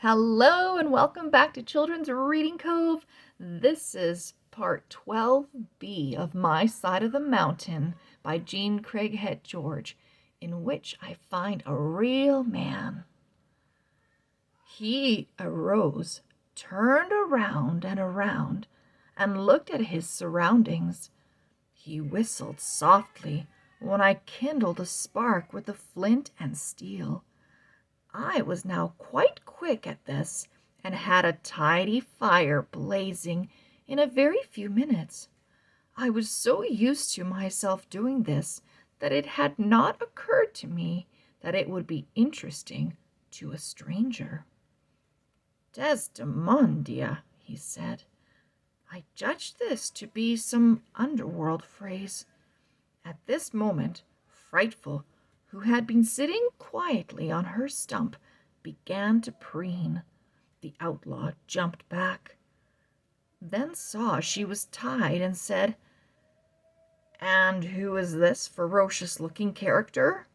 Hello and welcome back to Children's Reading Cove. This is part 12B of My Side of the Mountain by Jean Craighead George, in which I find a real man. He arose, turned around and looked at his surroundings. He whistled softly when I kindled a spark with the flint and steel. I was now quite quick at this, and had a tidy fire blazing in a very few minutes. I was so used to myself doing this that it had not occurred to me that it would be interesting to a stranger. "Desdemondia," he said. I judged this to be some underworld phrase. At this moment, Frightful, who had been sitting quietly on her stump, began to preen. The outlaw jumped back, then saw she was tied, and said, "And who is this ferocious-looking character?"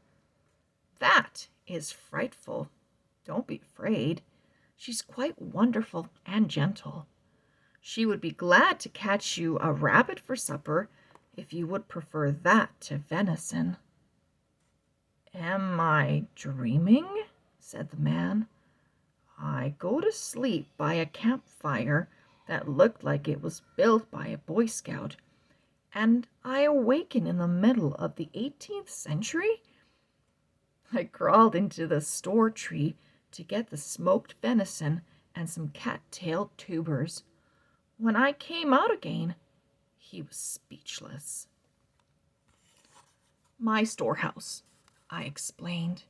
"That is Frightful. Don't be afraid. She's quite wonderful and gentle. She would be glad to catch you a rabbit for supper, if you would prefer that to venison." "Am I dreaming?" said the man. "I go to sleep by a campfire that looked like it was built by a Boy Scout, and I awaken in the middle of the 18th century? I crawled into the store tree to get the smoked venison and some cat-tailed tubers. When I came out again, he was speechless." "My storehouse," I explained.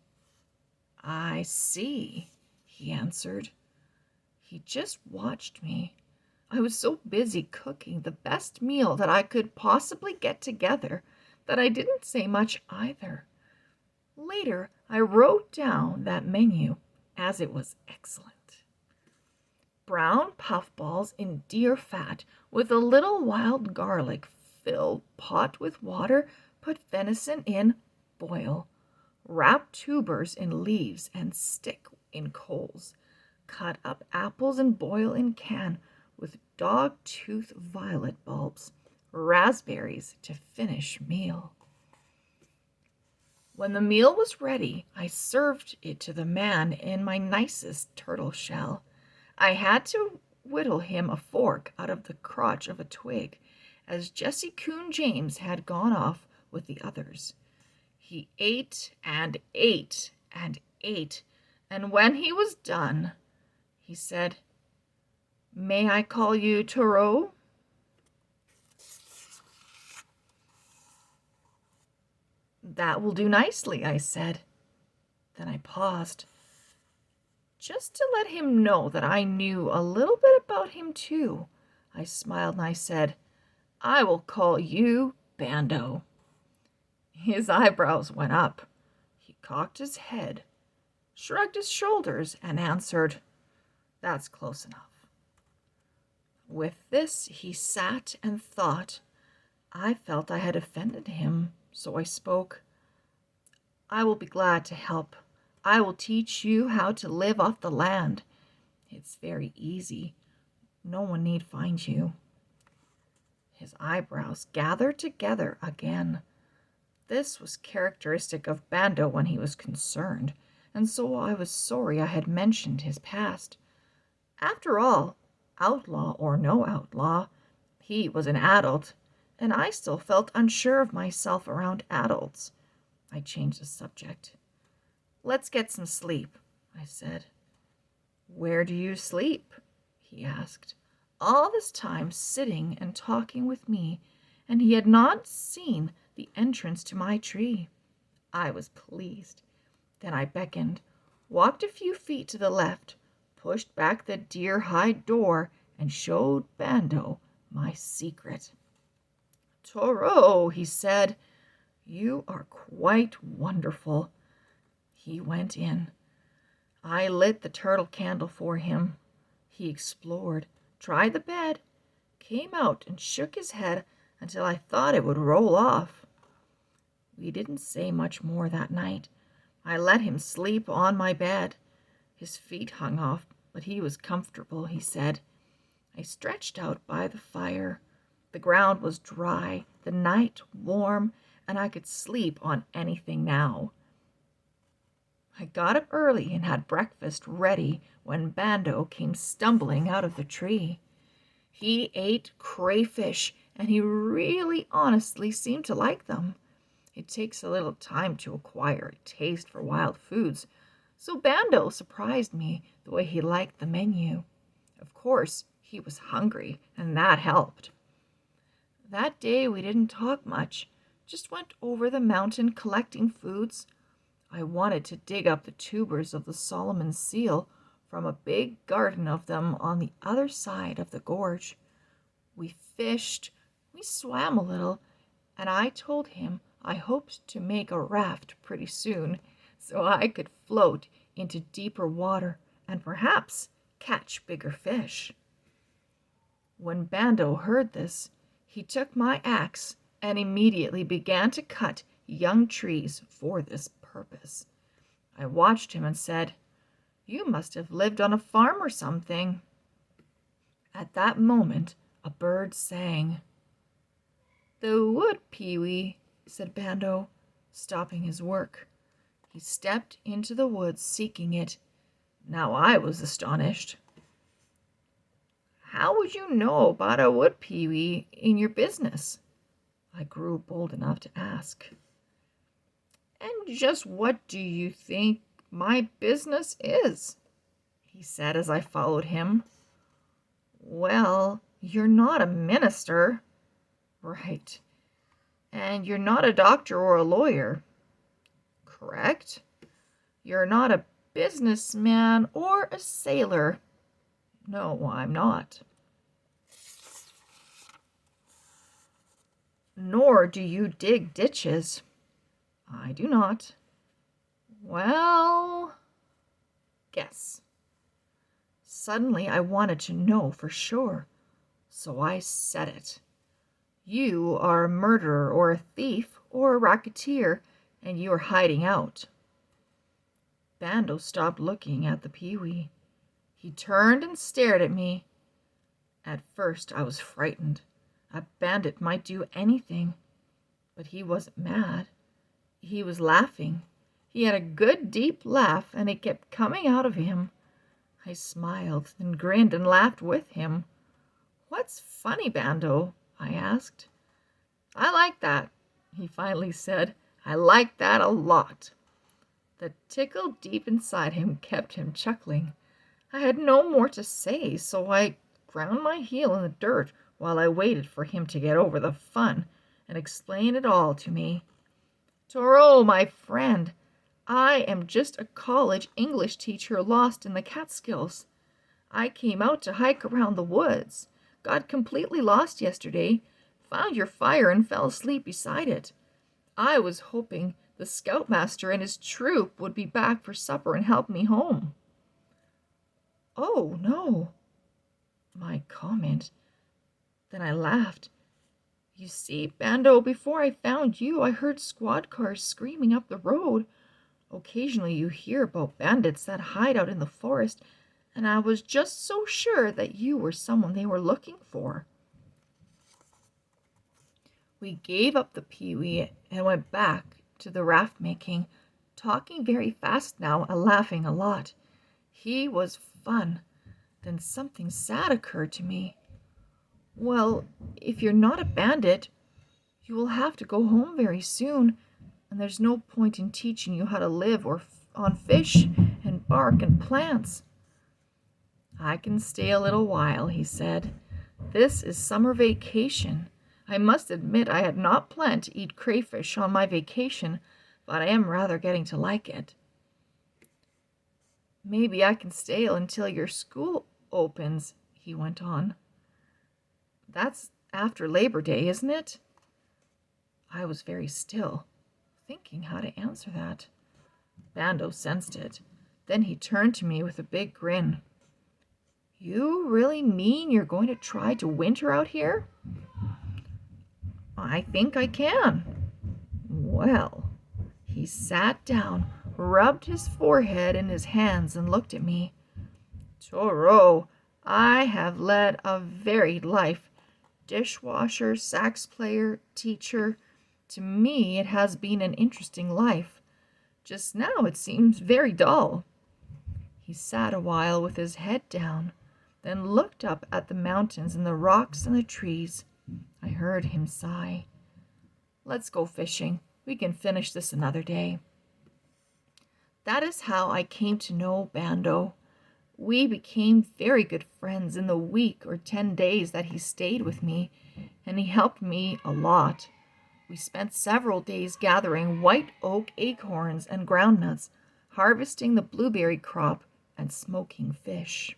"I see," he answered. He just watched me. I was so busy cooking the best meal that I could possibly get together that I didn't say much either. Later, I wrote down that menu, as it was excellent. Brown puffballs in deer fat with a little wild garlic, fill pot with water, put venison in, boil. Wrap tubers in leaves and stick in coals. Cut up apples and boil in can with dog-tooth violet bulbs. Raspberries to finish meal. When the meal was ready, I served it to the man in my nicest turtle shell. I had to whittle him a fork out of the crotch of a twig, as Jesse Coon James had gone off with the others. He ate and ate and ate, and when he was done, he said, "May I call you Taureau?" "That will do nicely," I said. Then I paused, just to let him know that I knew a little bit about him too. I smiled and I said, "I will call you Bando." His eyebrows went up. He cocked his head, shrugged his shoulders, and answered, "That's close enough." With this, he sat and thought. I felt I had offended him, so I spoke. "I will be glad to help. I will teach you how to live off the land. It's very easy. No one need find you." His eyebrows gathered together again. This was characteristic of Bando when he was concerned, and so I was sorry I had mentioned his past. After all, outlaw or no outlaw, he was an adult, and I still felt unsure of myself around adults. I changed the subject. "Let's get some sleep," I said. "Where do you sleep?" he asked, all this time sitting and talking with me, and he had not seen the entrance to my tree. I was pleased. Then I beckoned, walked a few feet to the left, pushed back the deer-hide door, and showed Bando my secret. "Taureau," he said, "you are quite wonderful." He went in. I lit the turtle candle for him. He explored, tried the bed, came out and shook his head until I thought it would roll off. We didn't say much more that night. I let him sleep on my bed. His feet hung off, but he was comfortable, he said. I stretched out by the fire. The ground was dry, the night warm, and I could sleep on anything now. I got up early and had breakfast ready when Bando came stumbling out of the tree. He ate crayfish, and he really honestly seemed to like them. It takes a little time to acquire a taste for wild foods, so Bando surprised me the way he liked the menu. Of course, he was hungry, and that helped. That day we didn't talk much, just went over the mountain collecting foods. I wanted to dig up the tubers of the Solomon seal from a big garden of them on the other side of the gorge. We fished, we swam a little, and I told him I hoped to make a raft pretty soon so I could float into deeper water and perhaps catch bigger fish. When Bando heard this, he took my axe and immediately began to cut young trees for this purpose. I watched him and said, "You must have lived on a farm or something." At that moment, a bird sang. "The wood pewee," said Bando, stopping his work. He stepped into the woods seeking it. Now I was astonished. "How would you know about a wood pewee in your business?" I grew bold enough to ask. "And just what do you think my business is?" he said as I followed him. "Well, you're not a minister." "Right. And you're not a doctor or a lawyer." "Correct. You're not a businessman or a sailor." "No, I'm not." "Nor do you dig ditches." "I do not." "Well, guess." Suddenly I wanted to know for sure, so I said it. "You are a murderer or a thief or a racketeer, and you are hiding out." Bando stopped looking at the pewee. He turned and stared at me. At first I was frightened. A bandit might do anything. But he wasn't mad. He was laughing. He had a good deep laugh, and it kept coming out of him. I smiled and grinned and laughed with him. "What's funny, Bando?" I asked. "I like that," he finally said. "I like that a lot." The tickle deep inside him kept him chuckling. I had no more to say, so I ground my heel in the dirt while I waited for him to get over the fun and explain it all to me. "Toro, my friend, I am just a college English teacher lost in the Catskills. I came out to hike around the woods, got completely lost yesterday, found your fire and fell asleep beside it. I was hoping the scoutmaster and his troop would be back for supper and help me home." "Oh, no." My comment. Then I laughed. "You see, Bando, before I found you, I heard squad cars screaming up the road. Occasionally you hear about bandits that hide out in the forest, and I was just so sure that you were someone they were looking for." We gave up the pewee and went back to the raft making, talking very fast now and laughing a lot. He was fun. Then something sad occurred to me. "Well, if you're not a bandit, you will have to go home very soon, and there's no point in teaching you how to live on fish and bark and plants." "I can stay a little while," he said. "This is summer vacation. I must admit I had not planned to eat crayfish on my vacation, but I am rather getting to like it." "Maybe I can stay until your school opens," he went on. "That's after Labor Day, isn't it?" I was very still, thinking how to answer that. Bando sensed it. Then he turned to me with a big grin. "You really mean you're going to try to winter out here?" "I think I can." "Well." He sat down, rubbed his forehead in his hands, and looked at me. Toro, I have led a varied life. Dishwasher, sax player, teacher. To me, it has been an interesting life. Just now it seems very dull. He sat a while with his head down, then looked up at the mountains and the rocks and the trees. I heard him sigh. Let's go fishing. We can finish this another day. That is how I came to know Bando. We became very good friends in the week or 10 days that he stayed with me, and he helped me a lot. We spent several days gathering white oak acorns and groundnuts, harvesting the blueberry crop, and smoking fish.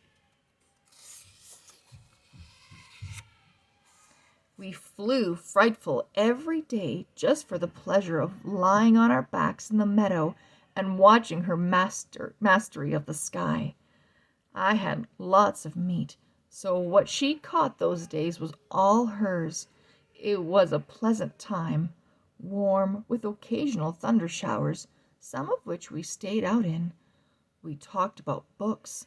We flew frightful every day just for the pleasure of lying on our backs in the meadow and watching her mastery of the sky. I had lots of meat, so what she caught those days was all hers. It was a pleasant time, warm, with occasional thunder showers, some of which we stayed out in. We talked about books.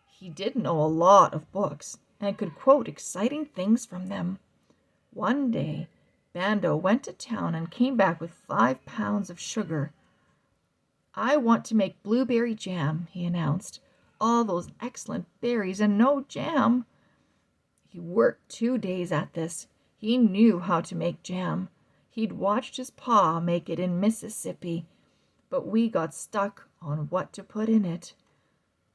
He did know a lot of books and could quote exciting things from them. One day, Bando went to town and came back with 5 pounds of sugar. I want to make blueberry jam, he announced. All those excellent berries and no jam. He worked 2 days at this. He knew how to make jam. He'd watched his pa make it in Mississippi, but we got stuck on what to put in it.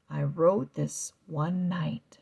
I wrote this one night.